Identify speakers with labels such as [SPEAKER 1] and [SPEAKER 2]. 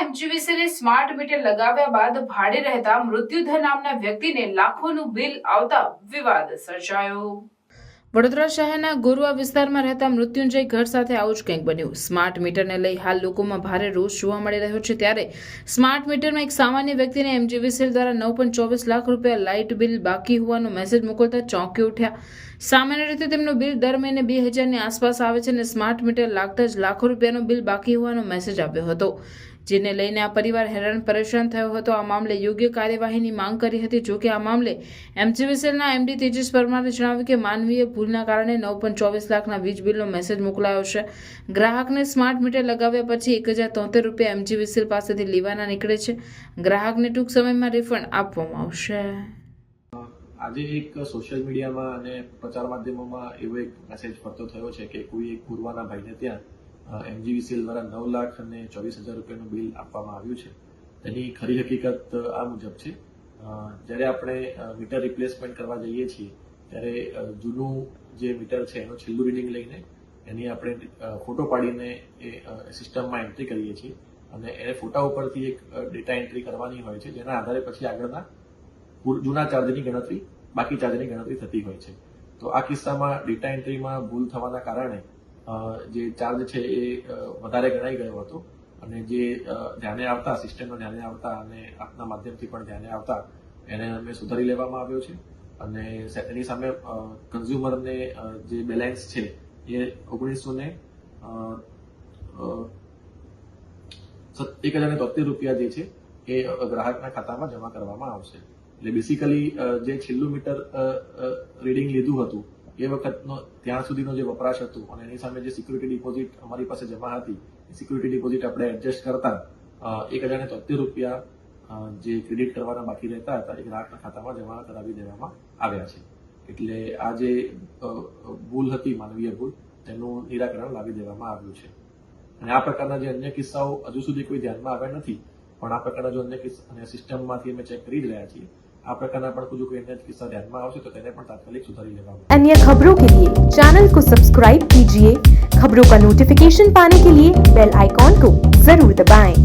[SPEAKER 1] એમજીવીસીએલે smart meter લગાવ્યા બાદ ભાડે રહેતા મૃત્યુધર નામના વ્યક્તિને લાખોનું બિલ આવતા વિવાદ સર્જાયો। વડોદરા શહેરના ગોરવા વિસ્તારમાં રહેતા મૃત્યુંજય ઘર સાથે આવું જ કંઈક બન્યું। સ્માર્ટ મીટરને લઈ હાલ લોકોમાં ભારે રોષ જોવા મળી રહ્યો છે, ત્યારે સ્માર્ટ મીટરમાં એક સામાન્ય વ્યક્તિને એમજીવીસીએલ દ્વારા 9.24 લાખ રૂપિયા લાઇટ બિલ બાકી હોવાનો મેસેજ મોકલતા ચોંકી ઉઠ્યા। સામાન્ય રીતે તેમનું બિલ દર મહિને 2000ની આસપાસ આવે છે અને સ્માર્ટ મીટર લાગતા જ લાખો રૂપિયાનું બિલ બાકી હોવાનો મેસેજ આવ્યો હતો, જેને લઈને આ પરિવાર હેરાન પરેશાન થયો હતો। આ મામલે યોગ્ય કાર્યવાહીની માંગ કરી હતી। જોકે આ મામલે એમજીવીસીએલના એમડી તેજસ પરમારે જણાવ્યું કે માનવીય ભૂલના કારણે 9.24 લાખના વીજ બિલનો મેસેજ મોકલાયો છે। ગ્રાહકને સ્માર્ટ મીટર લગાવ્યા પછી 1073 રૂપિયા એમજીવીસીએલ પાસેથી લેવાના નીકળે છે। ગ્રાહકને ટૂંક સમયમાં રિફંડ આપવામાં આવશે।
[SPEAKER 2] આજે એક સોશિયલ મીડિયામાં અને પ્રચાર માધ્યમોમાં એવો એક મેસેજ ફરતો થયો છે કે કોઈ એક પૂર્વાના ભાઈને ત્યાં એમજીવીસીએલ દ્વારા 9,24,000 રૂપિયાનું બિલ આપવામાં આવ્યું છે। તેની ખરી હકીકત આ મુજબ છે। જ્યારે આપણે મીટર રિપ્લેસમેન્ટ કરવા જઈએ છીએ ત્યારે જૂનું જે મીટર છે એનું છેલ્લું રીડિંગ લઈને એની આપણે ફોટો પાડીને એ સિસ્ટમમાં એન્ટ્રી કરીએ છીએ અને એ ફોટા ઉપરથી એક ડેટા એન્ટ્રી કરવાની હોય છે, જેના આધારે પછી આગળના જૂના ચાર્જની ગણતરી, બાકી ચાર્જની ગણતરી થતી હોય છે। તો આ કિસ્સામાં ડેટા એન્ટ્રીમાં ભૂલ થવાના કારણે જે ચાર્જ છે એ વધારે ગણાઈ ગયો હતો અને જે ધ્યાને આવતા, સિસ્ટમના ધ્યાને આવતા અને આપના માધ્યમથી પણ ધ્યાને આવતા એને અમે સુધારી લેવામાં આવ્યો છે અને એની સામે કન્ઝ્યુમરને જે બેલેન્સ છે એ 1,073 રૂપિયા જે છે એ ગ્રાહકના ખાતામાં જમા કરવામાં આવશે। એટલે બેસિકલી જે છેલ્લું મીટર રીડિંગ લીધું હતું એ વખતનો ત્યાં સુધીનો જે વપરાશ હતો અને એની સામે જે સિક્યુરિટી ડિપોઝિટ અમારી પાસે જમા હતી એ સિક્યુરિટી ડિપોઝિટ આપણે એડજસ્ટ કરતા 1,073 રૂપિયા જે ક્રેડિટ કરવાના બાકી રહેતા હતા એ ગ્રાહકના ખાતામાં જમા કરાવી દેવામાં આવ્યા છે। એટલે આ જે ભૂલ હતી, માનવીય ભૂલ, તેનું નિરાકરણ લાવી દેવામાં આવ્યું છે અને આ પ્રકારના જે અન્ય કિસ્સાઓ હજુ સુધી કોઈ ધ્યાનમાં આવ્યા નથી, પણ આ પ્રકારના જો અન્ય કિસ્સા અને સિસ્ટમમાંથી અમે ચેક કરી જ રહ્યા છીએ। આ પ્રकारना પણ કોઈ અન્ય કિस्सा ध्यान में आवश्यक तो તેને પણ તાત્કાલિક સુધારી લેવામાં।
[SPEAKER 3] अन्य खबरों के लिए चैनल को सब्सक्राइब कीजिए। खबरों का नोटिफिकेशन पाने के लिए बेल आइकॉन को जरूर दबाएं।